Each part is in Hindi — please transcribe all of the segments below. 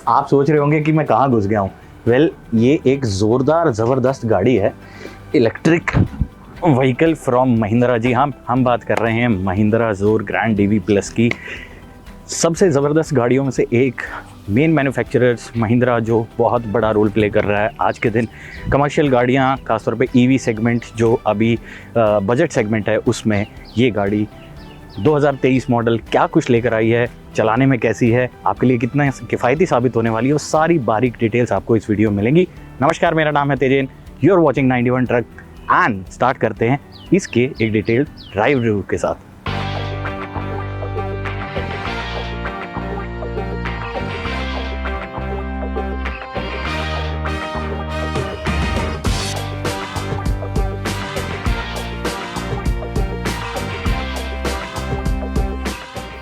आप सोच रहे होंगे कि मैं कहाँ घुस गया हूँ। वेल, ये एक ज़ोरदार ज़बरदस्त गाड़ी है, इलेक्ट्रिक व्हीकल फ्रॉम महिंद्रा। जी हाँ, हम बात कर रहे हैं महिंद्रा ज़ोर ग्रैंड डीवी प्लस की। सबसे ज़बरदस्त गाड़ियों में से एक, मेन मैन्युफैक्चरर्स महिंद्रा जो बहुत बड़ा रोल प्ले कर रहा है आज के दिन। कमर्शियल गाड़ियाँ, खासतौर पे ईवी सेगमेंट जो अभी बजट सेगमेंट है, उसमें ये गाड़ी 2023 मॉडल क्या कुछ लेकर आई है, चलाने में कैसी है, आपके लिए कितना किफ़ायती साबित होने वाली है, वो सारी बारीक डिटेल्स आपको इस वीडियो में मिलेंगी। नमस्कार, मेरा नाम है Tejen, you are watching 91 truck and start करते हैं इसके एक डिटेल्ड ड्राइव रिव्यू के साथ।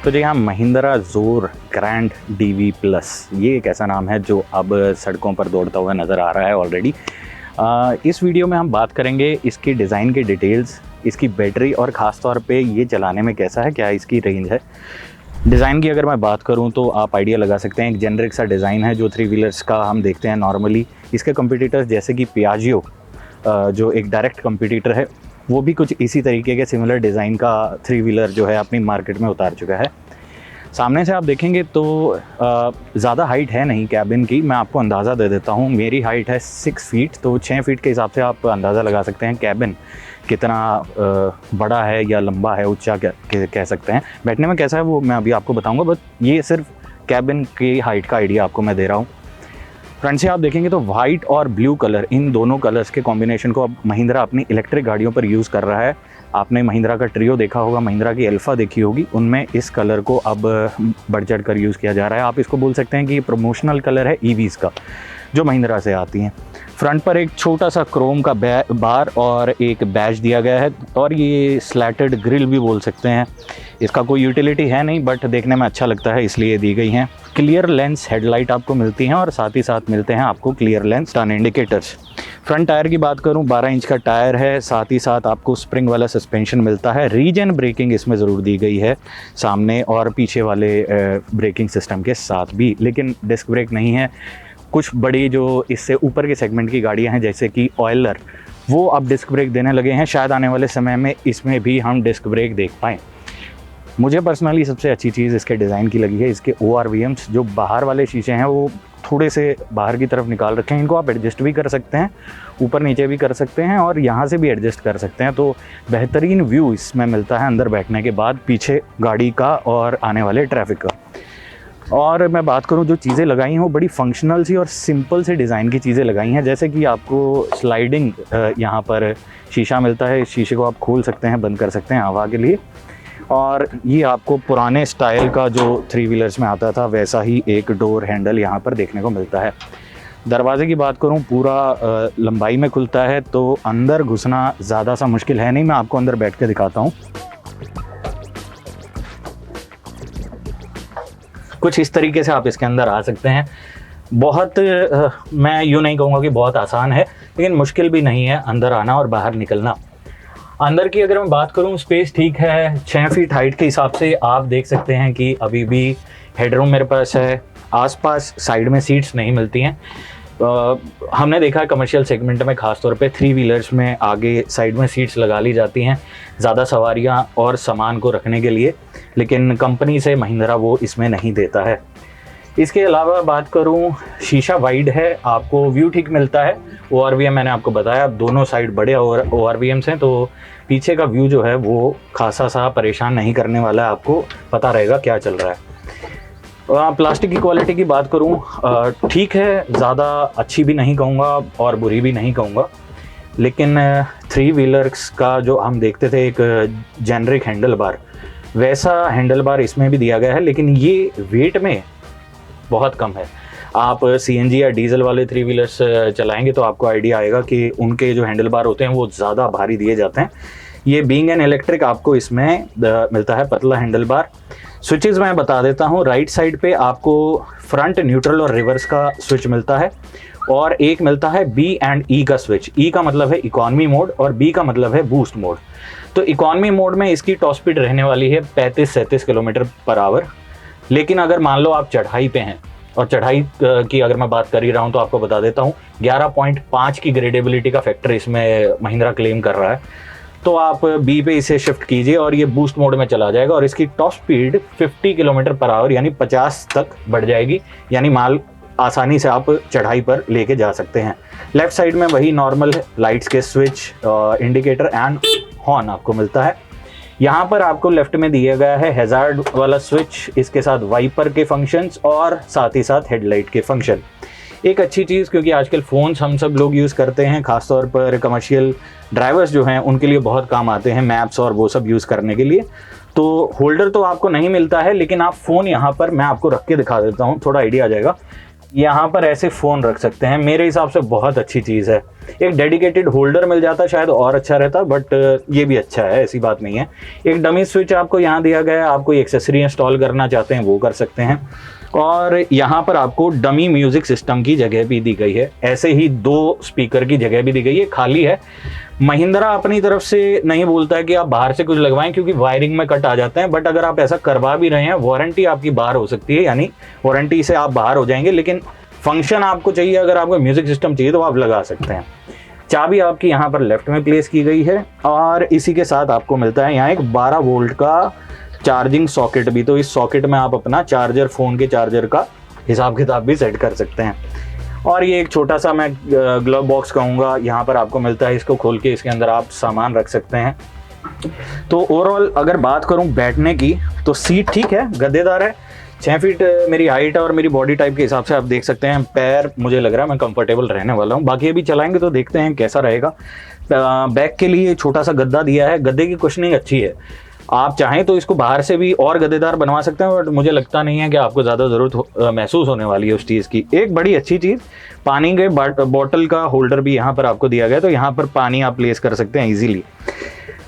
तो जी हाँ, महिंद्रा ज़ोर ग्रैंड डीवी प्लस, ये एक ऐसा नाम है जो अब सड़कों पर दौड़ता हुआ नज़र आ रहा है ऑलरेडी। इस वीडियो में हम बात करेंगे इसकी डिज़ाइन के डिटेल्स, इसकी बैटरी और ख़ास तौर पे ये चलाने में कैसा है, क्या इसकी रेंज है। डिज़ाइन की अगर मैं बात करूं तो आप आइडिया लगा सकते हैं, एक जेनरिक सा डिज़ाइन है जो 3 व्हीलर्स का हम देखते हैं नॉर्मली। इसके कंपटीटर्स जैसे कि पियाजियो जो एक डायरेक्ट कंपटीटर है, वो भी कुछ इसी तरीके के सिमिलर डिज़ाइन का 3 व्हीलर जो है अपनी मार्केट में उतार चुका है। सामने से आप देखेंगे तो ज़्यादा हाइट है नहीं कैबिन की। मैं आपको अंदाज़ा दे देता हूँ, मेरी हाइट है 6 फीट, तो 6 फीट के हिसाब से आप अंदाज़ा लगा सकते हैं कैबिन कितना बड़ा है या लंबा है, ऊंचा कह सकते हैं। बैठने में कैसा है वो मैं अभी आपको बताऊँगा, बट ये सिर्फ कैबिन की हाइट का आइडिया आपको मैं दे रहा हूँ। फ्रंट से आप देखेंगे तो वाइट और ब्लू कलर, इन दोनों कलर्स के कॉम्बिनेशन को अब महिंद्रा अपनी इलेक्ट्रिक गाड़ियों पर यूज़ कर रहा है। आपने महिंद्रा का ट्रियो देखा होगा, महिंद्रा की अल्फा देखी होगी, उनमें इस कलर को अब बढ़ चढ़ कर यूज़ किया जा रहा है। आप इसको बोल सकते हैं कि ये प्रमोशनल कलर है ईवीज़ का जो महिंद्रा से आती हैं। फ्रंट पर एक छोटा सा क्रोम का बार और एक बैज दिया गया है, और ये स्लैटेड ग्रिल भी बोल सकते हैं। इसका कोई यूटिलिटी है नहीं, बट देखने में अच्छा लगता है इसलिए दी गई हैं। क्लियर लेंस हेडलाइट आपको मिलती हैं और साथ ही साथ मिलते हैं आपको clear lens turn indicators. Front tyre की बात करूं, 12 इंच का टायर है, साथ ही साथ आपको स्प्रिंग वाला सस्पेंशन मिलता है। रीजन ब्रेकिंग इसमें ज़रूर दी गई है सामने और पीछे वाले ब्रेकिंग सिस्टम के साथ भी, लेकिन डिस्क ब्रेक नहीं है। कुछ बड़ी जो इससे ऊपर के सेगमेंट की गाड़ियां हैं जैसे कि ऑयलर, वो अब डिस्क ब्रेक देने लगे हैं। शायद आने वाले समय में इसमें भी हम डिस्क ब्रेक देख पाएँ। मुझे पर्सनली सबसे अच्छी चीज़ इसके डिज़ाइन की लगी है इसके ORVMs। जो बाहर वाले शीशे हैं वो थोड़े से बाहर की तरफ निकाल रखे हैं, इनको आप एडजस्ट भी कर सकते हैं, ऊपर नीचे भी कर सकते हैं और यहाँ से भी एडजस्ट कर सकते हैं। तो बेहतरीन व्यू इसमें मिलता है अंदर बैठने के बाद, पीछे गाड़ी का और आने वाले ट्रैफिक का। और मैं बात करूं, जो चीज़ें लगाई हैं वो बड़ी फंक्शनल सी और सिंपल से डिज़ाइन की चीज़ें लगाई हैं। जैसे कि आपको स्लाइडिंग यहाँ पर शीशा मिलता है, इस शीशे को आप खोल सकते हैं, बंद कर सकते हैं हवा के लिए। और ये आपको पुराने स्टाइल का जो 3 व्हीलर्स में आता था वैसा ही एक डोर हैंडल यहाँ पर देखने को मिलता है। दरवाजे की बात करूँ, पूरा लंबाई में खुलता है, तो अंदर घुसना ज़्यादा सा मुश्किल है नहीं। मैं आपको अंदर बैठ के दिखाता हूँ। कुछ इस तरीके से आप इसके अंदर आ सकते हैं। बहुत मैं यूँ नहीं कहूँगा कि बहुत आसान है, लेकिन मुश्किल भी नहीं है अंदर आना और बाहर निकलना। अंदर की अगर मैं बात करूं, स्पेस ठीक है। 6 फीट हाइट के हिसाब से आप देख सकते हैं कि अभी भी हेडरूम मेरे पास है। आसपास साइड में सीट्स नहीं मिलती हैं। हमने देखा है कमर्शियल सेगमेंट में, खासतौर पे 3 व्हीलर्स में आगे साइड में सीट्स लगा ली जाती हैं ज़्यादा सवारियां और सामान को रखने के लिए, लेकिन कंपनी से महिंद्रा वो इसमें नहीं देता है। इसके अलावा बात करूं, शीशा वाइड है, आपको व्यू ठीक मिलता है। ORVM मैंने आपको बताया, दोनों साइड बड़े ORVMs हैं, तो पीछे का व्यू जो है वो खासा सा परेशान नहीं करने वाला है, आपको पता रहेगा क्या चल रहा है। प्लास्टिक की क्वालिटी की बात करूं, ठीक है, ज़्यादा अच्छी भी नहीं कहूँगा और बुरी भी नहीं कहूँगा, लेकिन 3 व्हीलर्स का जो हम देखते थे एक जेनरिक हैंडल बार, वैसा हैंडल बार इसमें भी दिया गया है, लेकिन ये वेट में बहुत कम है। आप CNG या डीजल वाले 3 व्हीलर्स चलाएंगे तो आपको आइडिया आएगा कि उनके जो हैंडल बार होते हैं वो ज़्यादा भारी दिए जाते हैं। ये बीइंग एन इलेक्ट्रिक आपको इसमें मिलता है पतला हैंडल बार। स्विचेस मैं बता देता हूँ, राइट साइड पे आपको फ्रंट, न्यूट्रल और रिवर्स का स्विच मिलता है, और एक मिलता है B एंड E का स्विच। E का मतलब है इकॉनमी मोड और B का मतलब है बूस्ट मोड। तो इकॉनमी मोड में इसकी टॉप स्पीड रहने वाली है 35-37 किलोमीटर पर आवर। लेकिन अगर मान लो आप चढ़ाई पे हैं और चढ़ाई की अगर मैं बात कर ही रहा हूँ तो आपको बता देता हूँ 11.5 की ग्रेडेबिलिटी का फैक्टर इसमें महिंद्रा क्लेम कर रहा है। तो आप बी पे इसे शिफ्ट कीजिए और ये बूस्ट मोड में चला जाएगा और इसकी top speed 50 kilometre per hour यानी 50 तक बढ़ जाएगी, यानी माल आसानी से आप चढ़ाई पर लेके जा सकते हैं। लेफ्ट साइड में वही नॉर्मल लाइट्स के स्विच, इंडिकेटर एंड हॉर्न आपको मिलता है। यहाँ पर आपको लेफ्ट में दिया गया है हैजार्ड वाला स्विच, इसके साथ वाइपर के फंक्शंस और साथ ही साथ हेडलाइट के फंक्शन। एक अच्छी चीज़, क्योंकि आजकल फ़ोन्स हम सब लोग यूज़ करते हैं, खासतौर पर कमर्शियल ड्राइवर्स जो हैं उनके लिए बहुत काम आते हैं मैप्स और वो सब यूज़ करने के लिए। तो होल्डर तो आपको नहीं मिलता है, लेकिन आप फ़ोन यहाँ पर, मैं आपको रख के दिखा देता हूँ, थोड़ा आइडिया आ जाएगा। यहाँ पर ऐसे फ़ोन रख सकते हैं, मेरे हिसाब से बहुत अच्छी चीज़ है। एक डेडिकेटेड होल्डर मिल जाता शायद और अच्छा रहता, बट ये भी अच्छा है, ऐसी बात नहीं है। एक डमी स्विच आपको यहाँ दिया गया है, आप कोई एक्सेसरी इंस्टॉल करना चाहते हैं वो कर सकते हैं। और यहाँ पर आपको डमी म्यूजिक सिस्टम की जगह भी दी गई है, ऐसे ही 2 स्पीकर की जगह भी दी गई है, खाली है। महिंद्रा अपनी तरफ से नहीं बोलता है कि आप बाहर से कुछ लगवाएं, क्योंकि वायरिंग में कट आ जाते हैं, बट अगर आप ऐसा करवा भी रहे हैं, वारंटी आपकी बाहर हो सकती है, यानी वारंटी से आप बाहर हो जाएंगे, लेकिन फंक्शन आपको चाहिए, अगर आपको म्यूजिक सिस्टम चाहिए तो आप लगा सकते हैं। चाबी आपकी यहाँ पर लेफ्ट में प्लेस की गई है और इसी के साथ आपको मिलता है यहाँ एक 12 वोल्ट का चार्जिंग सॉकेट भी। तो इस सॉकेट में आप अपना चार्जर, फ़ोन के चार्जर का हिसाब किताब भी सेट कर सकते हैं। और ये एक छोटा सा मैं ग्लव बॉक्स कहूँगा, यहाँ पर आपको मिलता है, इसको खोल के इसके अंदर आप सामान रख सकते हैं। तो ओवरऑल अगर बात करूँ बैठने की, तो सीट ठीक है, गद्देदार है। 6 फीट मेरी हाइट है और मेरी बॉडी टाइप के हिसाब से आप देख सकते हैं, पैर मुझे लग रहा है मैं कंफर्टेबल रहने वाला हूँ। बाकी अभी चलाएंगे तो देखते हैं कैसा रहेगा। बैक के लिए छोटा सा गद्दा दिया है, गद्दे की कुशनिंग अच्छी है। आप चाहें तो इसको बाहर से भी और गद्देदार बनवा सकते हैं, बट मुझे लगता नहीं है कि आपको ज़्यादा ज़रूरत महसूस होने वाली है उस चीज़ की। एक बड़ी अच्छी चीज़, पानी के बॉटल का होल्डर भी यहाँ पर आपको दिया गया है, तो यहाँ पर पानी आप प्लेस कर सकते हैं ईजीली।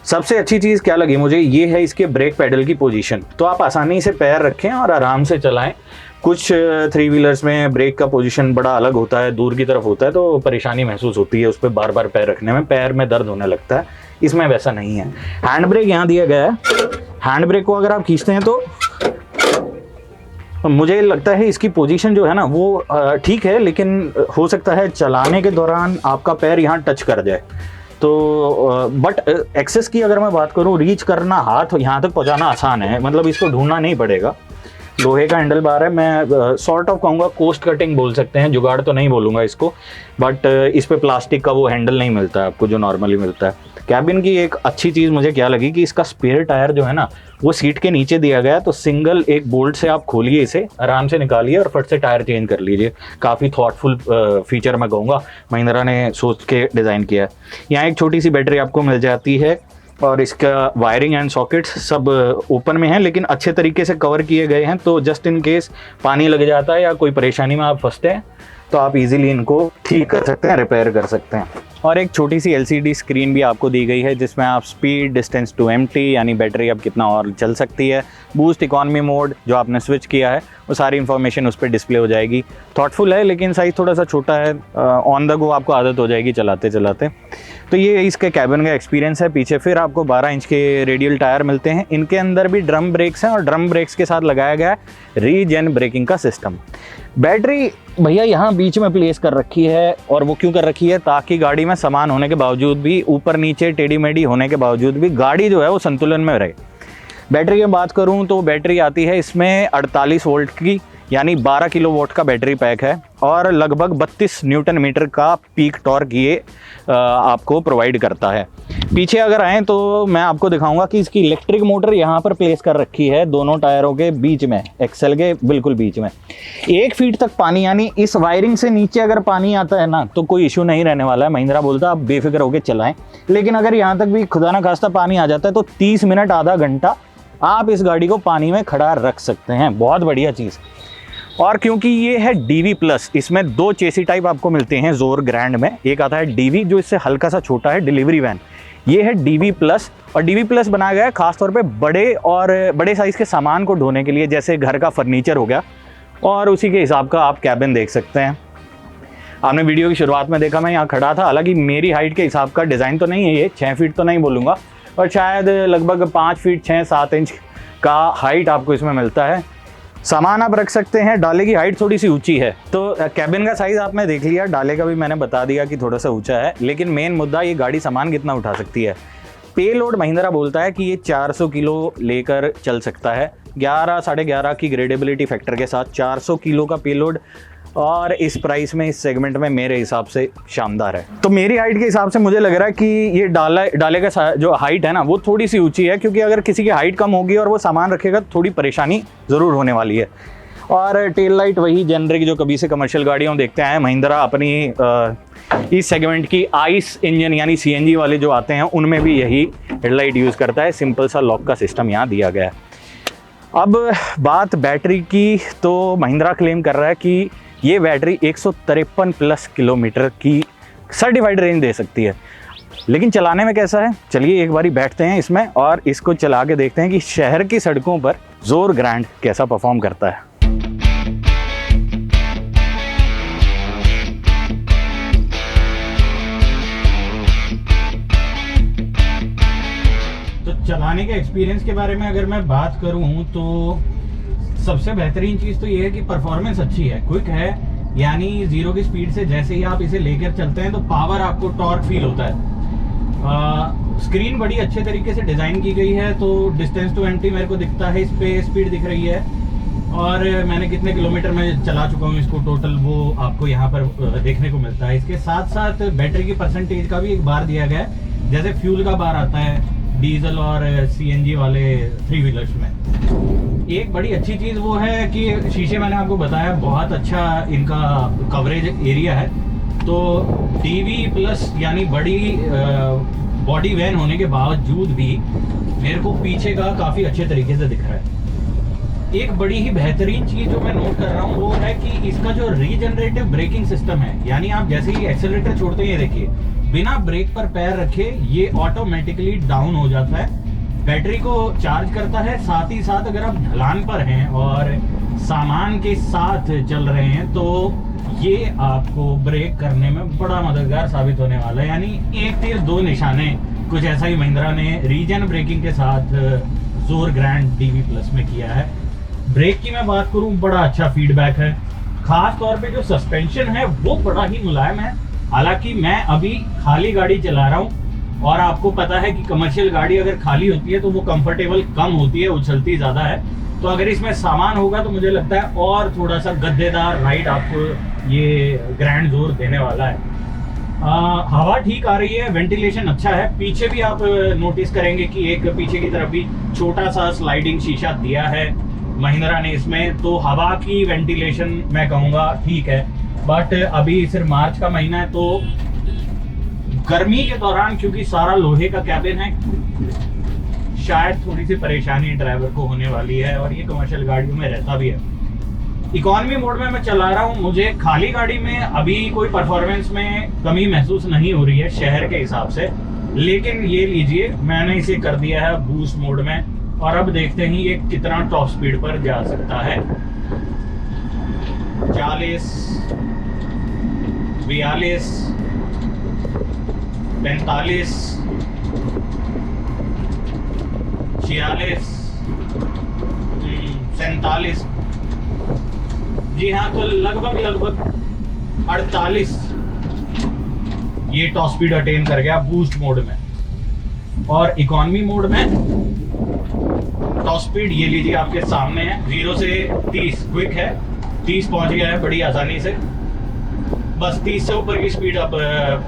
सबसे अच्छी चीज़ क्या लगी मुझे, ये है इसके ब्रेक पेडल की पोजीशन। तो आप आसानी से पैर रखें और आराम से चलाएं। कुछ 3 व्हीलर्स में ब्रेक का पोजीशन बड़ा अलग होता है, दूर की तरफ होता है, तो परेशानी महसूस होती है उस पर बार बार पैर रखने में, पैर में दर्द होने लगता है। इसमें वैसा नहीं है। हैंड ब्रेक यहाँ दिया गया है, हैंड ब्रेक को अगर आप खींचते हैं तो मुझे लगता है इसकी पोजीशन जो है ना वो ठीक है, लेकिन हो सकता है चलाने के दौरान आपका पैर यहाँ टच कर जाए। तो बट एक्सेस की अगर मैं बात करूँ, रीच करना, हाथ यहाँ तक पहुँचाना आसान है, मतलब इसको ढूंढना नहीं पड़ेगा। लोहे का हैंडल बार है, मैं सॉर्ट ऑफ कहूँगा कोस्ट कटिंग बोल सकते हैं, जुगाड़ तो नहीं बोलूँगा इसको, बट इस पे प्लास्टिक का वो हैंडल नहीं मिलता है आपको जो नॉर्मली मिलता है। कैबिन की एक अच्छी चीज़ मुझे क्या लगी कि इसका स्पेयर टायर जो है ना वो सीट के नीचे दिया गया है, तो सिंगल एक बोल्ट से आप खोलिए, इसे आराम से निकालिए और फट से टायर चेंज कर लीजिए। काफ़ी थॉटफुल फीचर मैं कहूँगा, महिंद्रा ने सोच के डिज़ाइन किया है। यहाँ एक छोटी सी बैटरी आपको मिल जाती है और इसका वायरिंग एंड सॉकेट्स सब ओपन में है, लेकिन अच्छे तरीके से कवर किए गए हैं, तो जस्ट इन केस पानी लग जाता है या कोई परेशानी में आप फंसते हैं तो आप इजीली इनको ठीक कर सकते हैं, रिपेयर कर सकते हैं। और एक छोटी सी LCD स्क्रीन भी आपको दी गई है, जिसमें आप स्पीड, डिस्टेंस टू एम्प्टी, यानी बैटरी अब कितना और चल सकती है, बूस्ट, इकॉनमी मोड जो आपने स्विच किया है वो सारी इन्फॉर्मेशन उस पर डिस्प्ले हो जाएगी। थॉटफुल है, लेकिन साइज़ थोड़ा सा छोटा है, ऑन द गो आपको आदत हो जाएगी चलाते चलाते। तो ये इसके कैबिन का एक्सपीरियंस है। पीछे फिर आपको 12 इंच के रेडियल टायर मिलते हैं, इनके अंदर भी ड्रम ब्रेक्स हैं और ड्रम ब्रेक्स के साथ लगाया गया है रीजेन ब्रेकिंग का सिस्टम। बैटरी भैया यहाँ बीच में प्लेस कर रखी है, और वो क्यों कर रखी है, ताकि गाड़ी में सामान होने के बावजूद भी, ऊपर नीचे टेढ़ी मेढ़ी होने के बावजूद भी गाड़ी जो है वो संतुलन में रहे। बैटरी की बात करूँ तो बैटरी आती है इसमें 48 वोल्ट की, यानी 12 किलोवाट का बैटरी पैक है, और लगभग 32 न्यूटन मीटर का पीक टॉर्क ये आपको प्रोवाइड करता है। पीछे अगर आएँ तो मैं आपको दिखाऊंगा कि इसकी इलेक्ट्रिक मोटर यहाँ पर प्लेस कर रखी है दोनों टायरों के बीच में, एक्सेल के बिल्कुल बीच में। 1 फीट तक पानी, यानी इस वायरिंग से नीचे अगर पानी आता है ना तो कोई इशू नहीं रहने वाला है। महिंद्रा बोलता आप बेफिक्र होकर चलाएं, लेकिन अगर यहाँ तक भी खुदा ना खास्ता पानी आ जाता है तो 30 मिनट, आधा घंटा आप इस गाड़ी को पानी में खड़ा रख सकते हैं। बहुत बढ़िया चीज़। और क्योंकि ये है DV+, इसमें 2 चेसी टाइप आपको मिलते हैं जोर ग्रैंड में। एक आता है DV जो इससे हल्का सा छोटा है, डिलीवरी वैन। ये है DV+, और DV+ बनाया गया है खासतौर पे बड़े साइज़ के सामान को ढोने के लिए, जैसे घर का फर्नीचर हो गया, और उसी के हिसाब का आप कैबिन देख सकते हैं। आपने वीडियो की शुरुआत में देखा मैं यहाँ खड़ा था, हालांकि मेरी हाइट के हिसाब का डिज़ाइन तो नहीं है ये, 6 फीट तो नहीं बोलूँगा, और शायद लगभग 5 फीट 6-7 इंच का हाइट आपको इसमें मिलता है। सामान आप रख सकते हैं। डाले की हाइट थोड़ी सी ऊंची है, तो कैबिन का साइज़ आपने देख लिया, डाले का भी मैंने बता दिया कि थोड़ा सा ऊंचा है। लेकिन मेन मुद्दा, ये गाड़ी सामान कितना उठा सकती है। पे लोड महिंद्रा बोलता है कि ये 400 किलो लेकर चल सकता है। 11 साढ़े 11 की ग्रेडेबिलिटी फैक्टर के साथ 400 किलो का पे लोड, और इस प्राइस में, इस सेगमेंट में मेरे हिसाब से शानदार है। तो मेरी हाइट के हिसाब से मुझे लग रहा है कि ये डाले का जो हाइट है ना, वो थोड़ी सी ऊंची है, क्योंकि अगर किसी की हाइट कम होगी और वो सामान रखेगा तो थोड़ी परेशानी ज़रूर होने वाली है। और टेल लाइट वही जेनरिक जो कभी से कमर्शियल गाड़ियों देखते हैं महिंद्रा अपनी इस सेगमेंट की आइस इंजन यानी सीएनजी वाले जो आते हैं उनमें भी यही हेडलाइट यूज़ करता है। सिंपल सा लॉक का सिस्टम यहाँ दिया गया है। अब बात बैटरी की, तो महिंद्रा क्लेम कर रहा है कि ये बैटरी 153 प्लस किलोमीटर की सर्टिफाइड रेंज दे सकती है। लेकिन चलाने में कैसा है, चलिए एक बारी बैठते हैं इसमें और इसको चला के देखते हैं कि शहर की सड़कों पर जोर ग्रैंड कैसा परफॉर्म करता है। तो चलाने के एक्सपीरियंस के बारे में अगर मैं बात करूं तो सबसे बेहतरीन चीज़ तो ये है कि परफॉर्मेंस अच्छी है, क्विक है। यानी 0 की स्पीड से जैसे ही आप इसे लेकर चलते हैं तो पावर आपको टॉर्क फील होता है। स्क्रीन बड़ी अच्छे तरीके से डिज़ाइन की गई है, तो डिस्टेंस टू एम्प्टी मेरे को दिखता है, इस पे स्पीड दिख रही है और मैंने कितने किलोमीटर में चला चुका हूँ इसको टोटल, वो आपको यहाँ पर देखने को मिलता है। इसके साथ साथ बैटरी की परसेंटेज का भी एक बार दिया गया है, जैसे फ्यूल का बार आता है डीजल और सीएनजी वाले 3 व्हीलर्स में। एक बड़ी अच्छी चीज़ वो है कि शीशे, मैंने आपको बताया, बहुत अच्छा इनका कवरेज एरिया है। तो डीवी प्लस यानी बड़ी बॉडी वैन होने के बावजूद भी मेरे को पीछे का काफ़ी अच्छे तरीके से दिख रहा है। एक बड़ी ही बेहतरीन चीज़ जो मैं नोट कर रहा हूँ वो है कि इसका जो रीजनरेटिव ब्रेकिंग सिस्टम है, यानी आप जैसे ही एक्सेलरेटर छोड़ते हैं, ये देखिए, बिना ब्रेक पर पैर रखे ये ऑटोमेटिकली डाउन हो जाता है, बैटरी को चार्ज करता है। साथ ही साथ अगर आप ढलान पर हैं और सामान के साथ चल रहे हैं तो ये आपको ब्रेक करने में बड़ा मददगार साबित होने वाला है। यानी एक तीर दो निशाने, कुछ ऐसा ही महिंद्रा ने रीजन ब्रेकिंग के साथ जोर ग्रैंड डीवी प्लस में किया है। ब्रेक की मैं बात करूं, बड़ा अच्छा फीडबैक है। खास तौर पे जो सस्पेंशन है वो बड़ा ही मुलायम है। हालांकि मैं अभी खाली गाड़ी चला रहा हूं और आपको पता है कि कमर्शियल गाड़ी अगर खाली होती है तो वो कंफर्टेबल कम होती है, उछलती ज़्यादा है। तो अगर इसमें सामान होगा तो मुझे लगता है और थोड़ा सा गद्देदार राइड आपको ये ग्रैंड जोर देने वाला है। हवा ठीक आ रही है, वेंटिलेशन अच्छा है। पीछे भी आप नोटिस करेंगे कि एक पीछे की तरफ भी छोटा सा स्लाइडिंग शीशा दिया है महिंद्रा ने इसमें, तो हवा की वेंटिलेशन मैं कहूँगा ठीक है। बट अभी सिर्फ मार्च का महीना है तो गर्मी के दौरान क्योंकि सारा लोहे का कैबिन है, शायद थोड़ी सी परेशानी ड्राइवर को होने वाली है, और ये कमर्शियल गाड़ियों में रहता भी है। इकोनॉमी मोड में मैं चला रहा हूँ, मुझे खाली गाड़ी में अभी कोई परफॉर्मेंस में कमी महसूस नहीं हो रही है शहर के हिसाब से। लेकिन ये लीजिए, मैंने इसे कर दिया है बूस्ट मोड में और अब देखते हैं ये कितना टॉप स्पीड पर जा सकता है। 40, 42, 45, 46, 47, जी हाँ, तो लगभग 48 ये टॉप स्पीड अटेन कर गया बूस्ट मोड में। और इकोनॉमी मोड में टॉप स्पीड ये लीजिए आपके सामने है, 0 से 30 क्विक है, 30 पहुंच गया है बड़ी आसानी से। बस 30 से ऊपर की स्पीड अब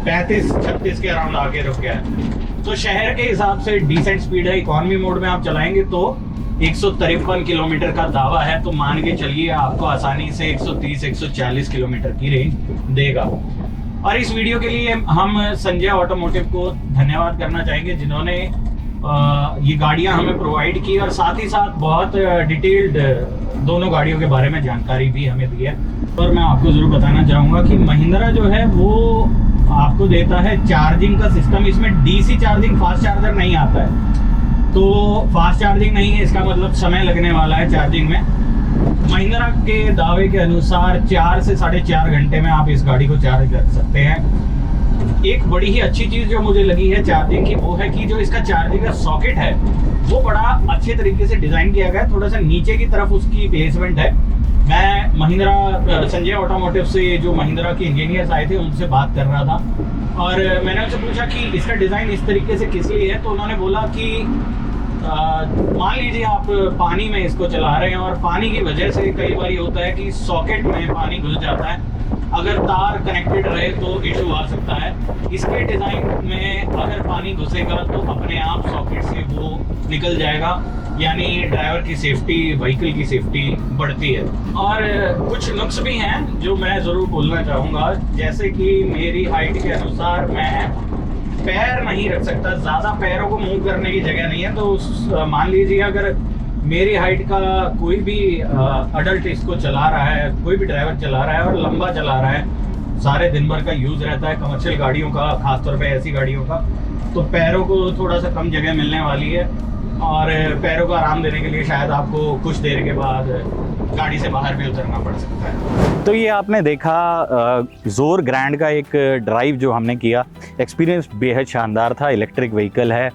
35-36 के अराउंड आके रुक गया है। तो शहर के हिसाब से डिसेंट स्पीड है। इकोनॉमी मोड में आप चलाएंगे तो 153 किलोमीटर का दावा है, तो मान के चलिए आपको आसानी से 130-140 किलोमीटर की रेंज देगा। और इस वीडियो के लिए हम संजय ऑटोमोटिव को धन्यवाद करना चाहेंगे, जिन्होंने ये गाड़ियां हमें प्रोवाइड की और साथ ही साथ बहुत डिटेल्ड दोनों गाड़ियों के बारे में जानकारी भी हमें दी है। और मैं आपको ज़रूर बताना चाहूँगा कि महिंद्रा जो है वो आपको देता है चार्जिंग का सिस्टम। इसमें डीसी चार्जिंग, फास्ट चार्जर नहीं आता है, तो फास्ट चार्जिंग नहीं है, इसका मतलब समय लगने वाला है चार्जिंग में। महिंद्रा के दावे के अनुसार 4 से 4.5 घंटे में आप इस गाड़ी को चार्ज कर सकते हैं। एक बड़ी ही अच्छी चीज़ जो मुझे लगी है चार्जिंग की, वो है कि जो इसका चार्जिंग का सॉकेट है वो बड़ा अच्छे तरीके से डिजाइन किया गया है। थोड़ा सा नीचे की तरफ उसकी प्लेसमेंट है। मैं महिंद्रा संजय ऑटोमोटिव से जो महिंद्रा के इंजीनियर्स आए थे उनसे बात कर रहा था और मैंने उनसे पूछा कि इसका डिज़ाइन इस तरीके से किस लिए है, तो उन्होंने बोला कि मान लीजिए आप पानी में इसको चला रहे हैं और पानी की वजह से कई बार होता है कि सॉकेट में पानी घुस जाता है, अगर तार कनेक्टेड रहे तो इशू आ सकता है। इसके डिज़ाइन में अगर पानी घुसेगा तो अपने आप सॉकेट से वो निकल जाएगा, यानी ड्राइवर की सेफ्टी, व्हीकल की सेफ्टी बढ़ती है। और कुछ नुक्स भी हैं जो मैं ज़रूर बोलना चाहूँगा, जैसे कि मेरी हाइट के अनुसार मैं पैर नहीं रख सकता, ज़्यादा पैरों को मूव करने की जगह नहीं है। तो मान लीजिए अगर मेरी हाइट का कोई भी अडल्ट इसको चला रहा है, कोई भी ड्राइवर चला रहा है और लंबा चला रहा है, सारे दिन भर का यूज़ रहता है कमर्शियल गाड़ियों का, खासतौर पे ऐसी गाड़ियों का, तो पैरों को थोड़ा सा कम जगह मिलने वाली है और पैरों को आराम देने के लिए शायद आपको कुछ देर के बाद गाड़ी से बाहर भी उतरना पड़ सकता है। तो ये आपने देखा जोर ग्रैंड का एक ड्राइव जो हमने किया, एक्सपीरियंस बेहद शानदार था। इलेक्ट्रिक व्हीकल है,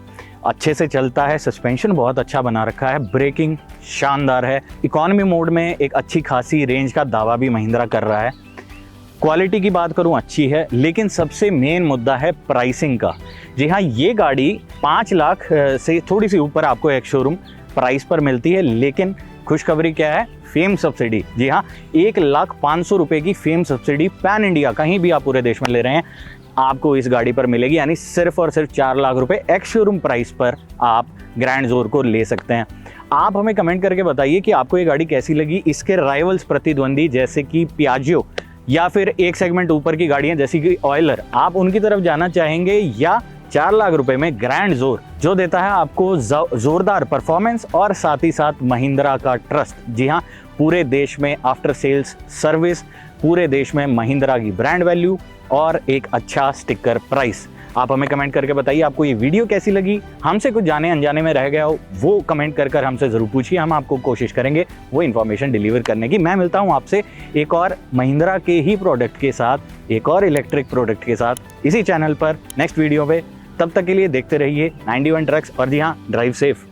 अच्छे से चलता है, सस्पेंशन बहुत अच्छा बना रखा है, ब्रेकिंग शानदार है। इकॉनमी मोड में एक अच्छी खासी रेंज का दावा भी महिंद्रा कर रहा है। क्वालिटी की बात करूं अच्छी है, लेकिन सबसे मेन मुद्दा है प्राइसिंग का। जी हाँ, ये गाड़ी 5 लाख से थोड़ी सी ऊपर आपको एक शोरूम प्राइस पर मिलती है, लेकिन खुशखबरी क्या है, फेम सब्सिडी। जी हाँ, 1,05,000 रुपये की फेम सब्सिडी पैन इंडिया कहीं भी आप पूरे देश में ले रहे हैं आपको इस गाड़ी पर मिलेगी, यानी सिर्फ और सिर्फ 4 लाख रुपए एक्स शोरूम प्राइस पर आप ग्रैंड जोर को ले सकते हैं। आप हमें कमेंट करके बताइए कि आपको ये गाड़ी कैसी लगी। इसके राइवल्स प्रतिद्वंदी जैसे कि पियाजियो या फिर एक सेगमेंट ऊपर की गाड़ियां जैसे कि ऑयलर, आप उनकी तरफ जाना चाहेंगे या 4 लाख रुपए में ग्रैंड जोर जो देता है आपको जोरदार परफॉर्मेंस और साथ ही साथ महिंद्रा का ट्रस्ट। जी हाँ, पूरे देश में आफ्टर सेल्स सर्विस, पूरे देश में महिंद्रा की ब्रांड वैल्यू और एक अच्छा स्टिकर प्राइस। आप हमें कमेंट करके बताइए आपको ये वीडियो कैसी लगी। हमसे कुछ जाने अनजाने में रह गया हो वो कमेंट कर हमसे ज़रूर पूछिए, हम आपको कोशिश करेंगे वो इन्फॉर्मेशन डिलीवर करने की। मैं मिलता हूँ आपसे एक और महिंद्रा के ही प्रोडक्ट के साथ, एक और इलेक्ट्रिक प्रोडक्ट के साथ इसी चैनल पर नेक्स्ट वीडियो पे। तब तक के लिए देखते रहिए 91 ट्रक्स और जी हाँ, ड्राइव सेफ।